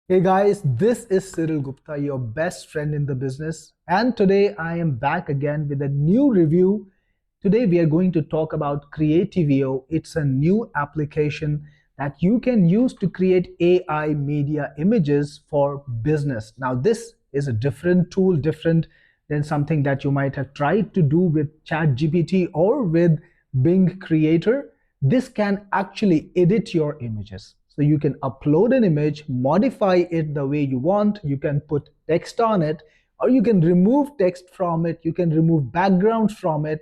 Hey guys, this is Cyril Gupta, your best friend in the business. And today I am back again with a new review. Today we are going to talk about Creativio. It's a new application that you can use to create AI media images for business. Now, this is a different tool, different than something that you might have tried to do with ChatGPT or with Bing Creator. This can actually edit your images. So you can upload an image, modify it the way you want. You can put text on it, or you can remove text from it. You can remove backgrounds from it,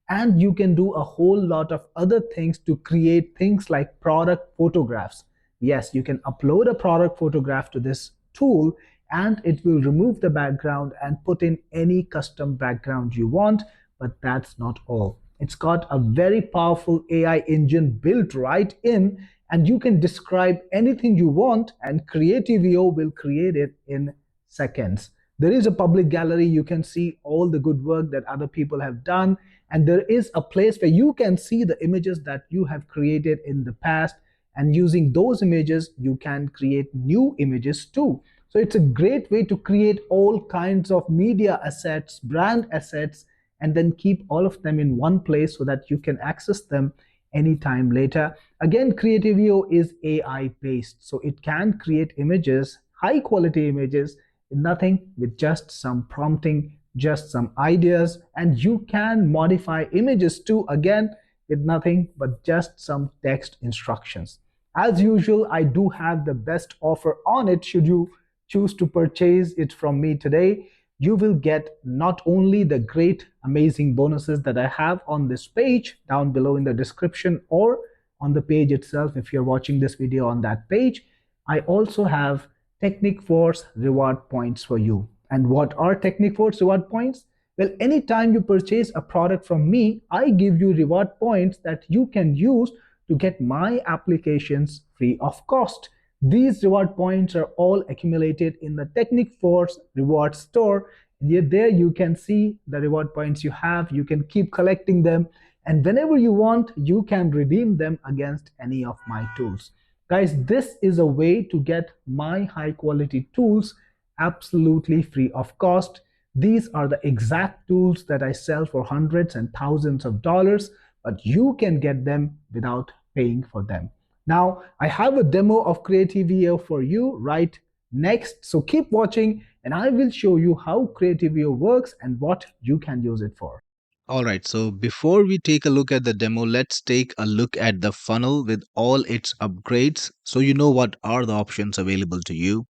and you can do a whole lot of other things to create things like product photographs. Yes, you can upload a product photograph to this tool and it will remove the background and put in any custom background you want. But that's not all. It's got a very powerful AI engine built right in, and you can describe anything you want, and Creativio will create it in seconds. There is a public gallery. You can see all the good work that other people have done, and there is a place where you can see the images that you have created in the past, and using those images you can create new images too. So it's a great way to create all kinds of media assets, brand assets, and then keep all of them in one place so that you can access them anytime later. Again, Creativio is AI based, so it can create images, high quality images, nothing, with just some prompting, just some ideas, and you can modify images too, again, with nothing but just some text instructions. As usual, I do have the best offer on it. Should you choose to purchase it from me today, you will get not only the great, amazing bonuses that I have on this page down below in the description or on the page itself if you're watching this video on that page. I also have Technic Force reward points for you. And what are Technic Force reward points? Well, anytime you purchase a product from me, I give you reward points that you can use to get my applications free of cost. These reward points are all accumulated in the Technic Force reward store. Yet there you can see the reward points you have. You can keep collecting them, and whenever you want, you can redeem them against any of my tools. Guys, this is a way to get my high quality tools absolutely free of cost. These are the exact tools that I sell for hundreds and thousands of dollars, but you can get them without paying for them. Now, I have a demo of Creativio for you right next, so keep watching and I will show you how Creativio works and what you can use it for. All right, so before we take a look at the demo, let's take a look at the funnel with all its upgrades so you know what are the options available to you.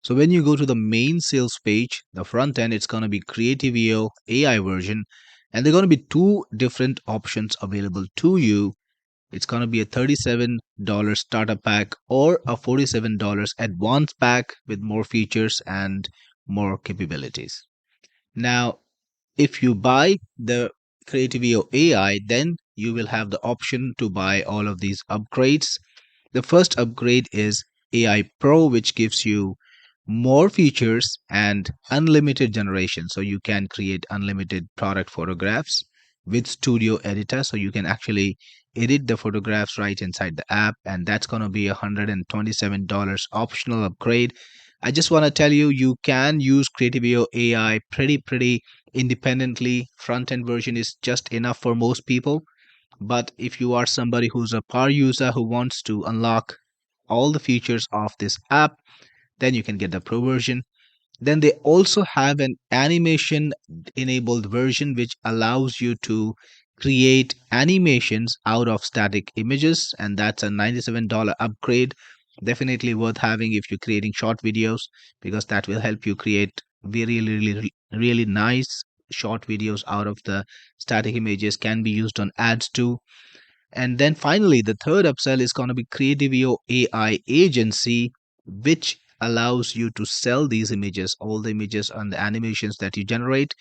So when you go to the main sales page, the front end, it's going to be Creativio AI version, and there are going to be two different options available to you. It's going to be a $37 starter pack or a $47 advanced pack with more features and more capabilities. Now, if you buy the Creativio AI, then you will have the option to buy all of these upgrades. The first upgrade is AI Pro, which gives you more features and unlimited generation. So you can create unlimited product photographs with Studio Editor. So you can actually edit the photographs right inside the app. And that's going to be a $127 optional upgrade. I just want to tell you, you can use Creativio AI pretty independently. Front end version is just enough for most people. But if you are somebody who's a power user who wants to unlock all the features of this app, then you can get the pro version. Then they also have an animation enabled version which allows you to create animations out of static images, and that's a $97 upgrade. Definitely worth having if you're creating short videos, because that will help you create really nice short videos out of the static images. Can be used on ads too. And then finally, the third upsell is going to be Creativio AI Agency, which allows you to sell these images, all the images and the animations that you generate.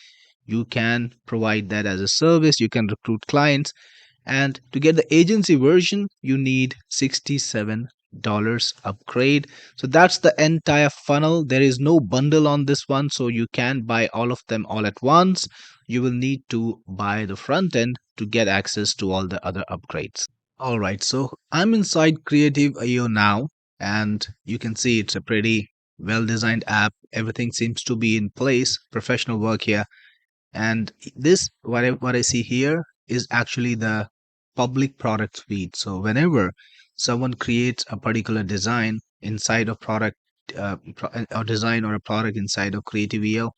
You can provide that as a service. You can recruit clients. And to get the agency version, you need $67 upgrade. So that's the entire funnel. There is no bundle on this one, so you can buy all of them all at once. You will need to buy the front end to get access to all the other upgrades. All right, so I'm inside Creative IO now, and you can see it's a pretty well designed app. Everything seems to be in place. Professional work here. And this, what I see here is actually the public product feed. So whenever someone creates a particular design inside of product, or design or a product inside of Creativio,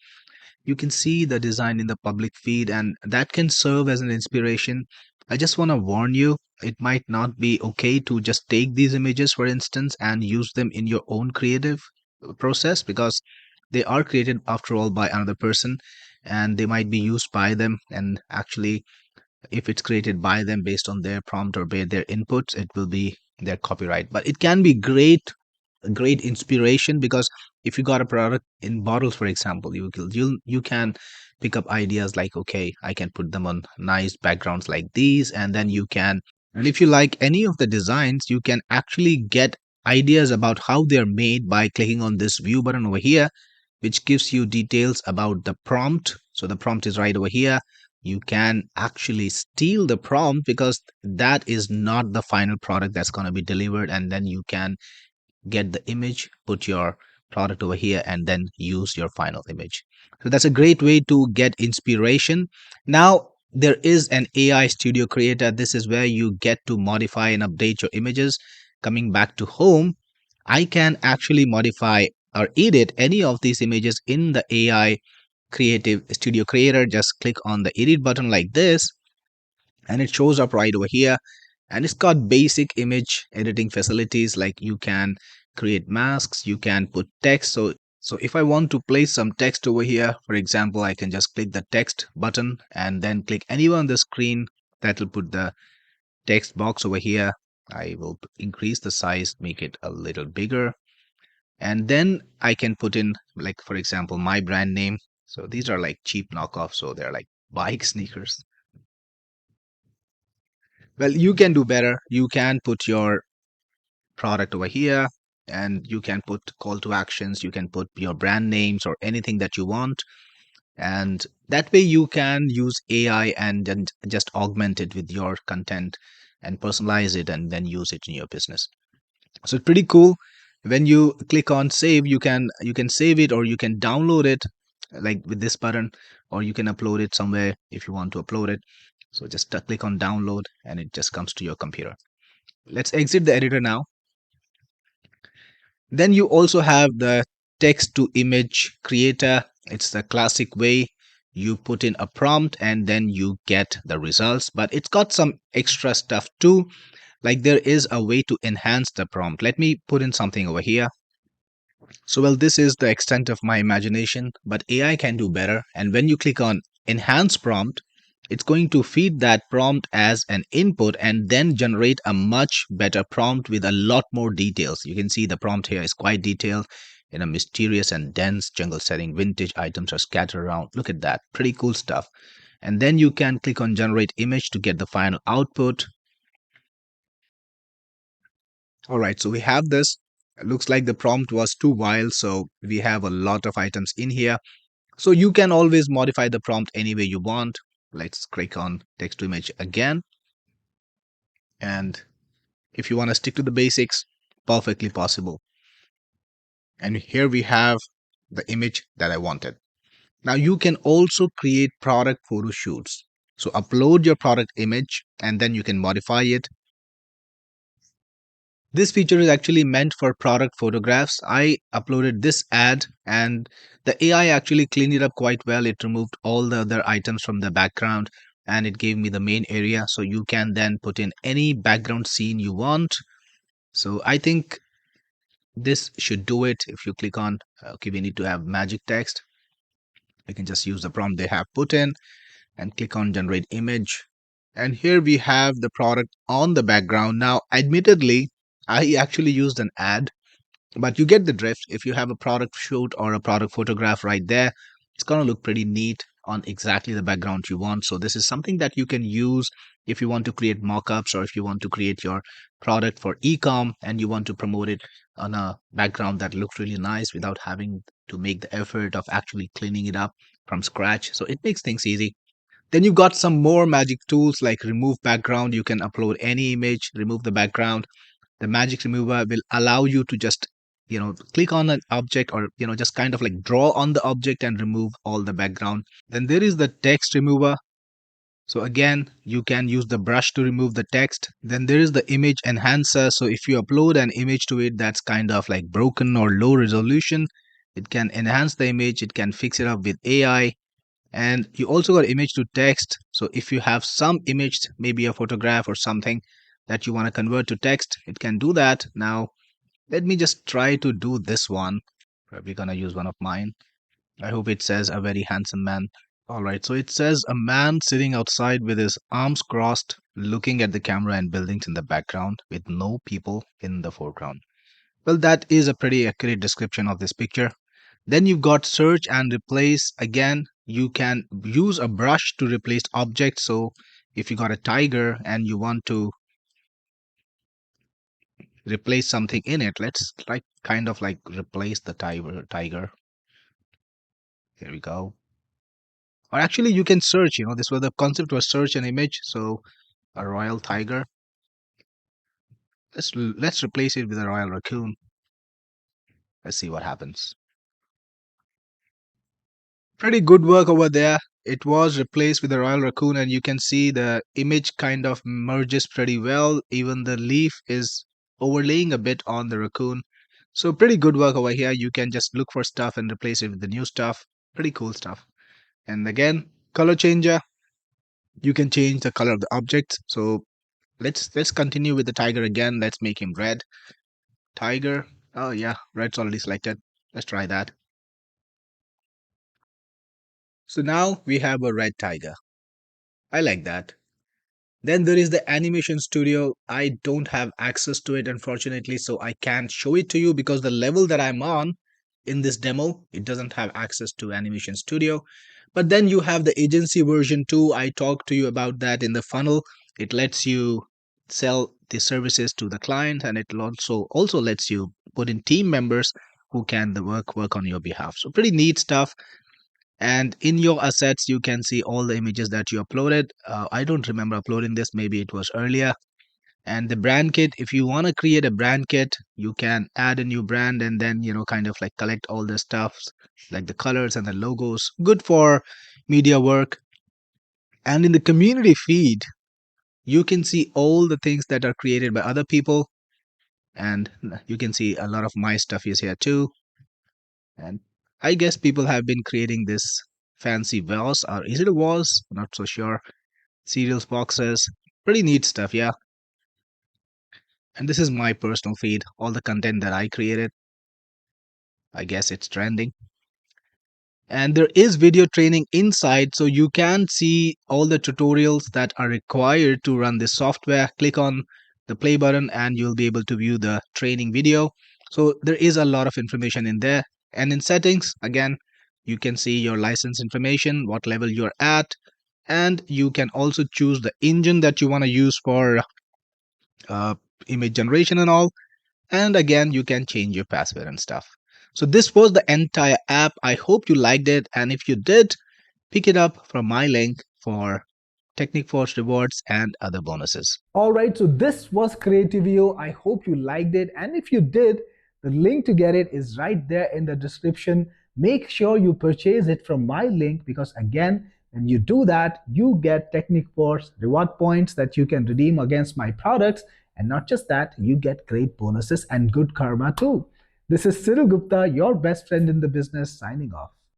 you can see the design in the public feed, and that can serve as an inspiration. I just want to warn you, it might not be okay to just take these images, for instance, and use them in your own creative process, because they are created after all by another person, and they might be used by them. And actually, if it's created by them based on their prompt or by their inputs, it will be their copyright. But it can be great inspiration, because if you got a product in bottles, for example, you can pick up ideas like, okay, I can put them on nice backgrounds like these, and then you can, and if you like any of the designs, you can actually get ideas about how they're made by clicking on this view button over here, which gives you details about the prompt. So the prompt is right over here. You can actually steal the prompt, because that is not the final product that's going to be delivered, and then you can get the image, put your product over here, and then use your final image. So that's a great way to get inspiration. Now, there is an AI studio creator. This is where you get to modify and update your images. Coming back to home, I can actually modify or edit any of these images in the AI creative studio creator. Just click on the edit button like this, and it shows up right over here, and it's got basic image editing facilities, like you can create masks, you can put text. So if I want to place some text over here, for example, I can just click the text button and then click anywhere on the screen. That will put the text box over here. I will increase the size, make it a little bigger, and then I can put in, like, for example, my brand name. So these are like cheap knockoffs, so they're like bike sneakers. Well, you can do better. You can put your product over here, and you can put call to actions, you can put your brand names or anything that you want, and that way you can use AI and then just augment it with your content and personalize it and then use it in your business. So it's pretty cool. When you click on save, you can save it, or you can download it, like with this button, or you can upload it somewhere if you want to upload it. So just click on download, and it just comes to your computer. Let's exit the editor now. Then you also have the text to image creator. It's the classic way. You put in a prompt and then you get the results, but it's got some extra stuff too. Like, there is a way to enhance the prompt. Let me put in something over here. So, well, this is the extent of my imagination, but AI can do better. And when you click on enhance prompt, it's going to feed that prompt as an input and then generate a much better prompt with a lot more details. You can see the prompt here is quite detailed. In a mysterious and dense jungle setting, vintage items are scattered around. Look at that. Pretty cool stuff. And then you can click on generate image to get the final output. All right, so we have this. It looks like the prompt was too wild, so we have a lot of items in here. So you can always modify the prompt any way you want. Let's click on text to image again. And if you want to stick to the basics, perfectly possible. And here we have the image that I wanted. Now you can also create product photo shoots. So upload your product image and then you can modify it. This feature is actually meant for product photographs. I uploaded this ad and the AI actually cleaned it up quite well. It removed all the other items from the background and it gave me the main area. So you can then put in any background scene you want. So I think this should do it. If you click on, okay, we need to have magic text. You can just use the prompt they have put in and click on generate image. And here we have the product on the background. Now, admittedly, I actually used an ad, but you get the drift. If you have a product shoot or a product photograph right there, it's going to look pretty neat on exactly the background you want. So this is something that you can use if you want to create mockups, or if you want to create your product for e-com and you want to promote it on a background that looks really nice without having to make the effort of actually cleaning it up from scratch. So it makes things easy. Then you've got some more magic tools like remove background. You can upload any image, remove the background. The magic remover will allow you to just click on an object, or just kind of like draw on the object and remove all the background. Then there is the text remover. So again, you can use the brush to remove the text. Then there is the image enhancer. So if you upload an image to it that's kind of like broken or low resolution, it can enhance the image, it can fix it up with AI. And you also got image to text. So if you have some image, maybe a photograph or something that you want to convert to text, it can do that. Now, let me just try to do this one. Probably gonna use one of mine. I hope it says a very handsome man. All right, so it says a man sitting outside with his arms crossed, looking at the camera and buildings in the background with no people in the foreground. Well, that is a pretty accurate description of this picture. Then you've got search and replace. Again, you can use a brush to replace objects. So if you got a tiger and you want to replace something in it, let's like kind of like replace the tiger. Here we go. Or actually you can search, this was the concept was search an image. So a royal tiger. Let's replace it with a royal raccoon. Let's see what happens. Pretty good work over there. It was replaced with a royal raccoon, and you can see the image kind of merges pretty well. Even the leaf is overlaying a bit on the raccoon. So pretty good work over here. You can just look for stuff and replace it with the new stuff. Pretty cool stuff. And again, color changer. You can change the color of the object. So let's continue with the tiger again. Let's make him red. Tiger. Oh yeah, red's already selected. Let's try that. So now we have a red tiger. I like that. Then there is the animation studio. I don't have access to it, unfortunately, so I can't show it to you because the level that I'm on in this demo, it doesn't have access to animation studio. But then you have the agency version too. I talked to you about that in the funnel. It lets you sell the services to the client, and it also lets you put in team members who can the work on your behalf. So pretty neat stuff. And in your assets you can see all the images that you uploaded. I don't remember uploading this, maybe it was earlier. And the brand kit, if you want to create a brand kit, you can add a new brand and then kind of like collect all the stuff like the colors and the logos, good for media work. And in the community feed you can see all the things that are created by other people, and you can see a lot of my stuff is here too. And I guess people have been creating this fancy vase, or is it a vase? Not so sure. Cereals boxes, pretty neat stuff, yeah. And this is my personal feed, all the content that I created. I guess it's trending. And there is video training inside, so you can see all the tutorials that are required to run this software. Click on the play button and you'll be able to view the training video. So there is a lot of information in there. And in settings, again, you can see your license information, what level you're at, and you can also choose the engine that you want to use for uh, image generation and all. And again, you can change your password and stuff. So this was the entire app. I hope you liked it, and if you did, pick it up from my link for Technic Force rewards and other bonuses. All right, so this was Creativio. I hope you liked it. And if you did, the link to get it is right there in the description. Make sure you purchase it from my link because, again, when you do that, you get Technic Force reward points that you can redeem against my products. And not just that, you get great bonuses and good karma too. This is Cyril Gupta, your best friend in the business, signing off.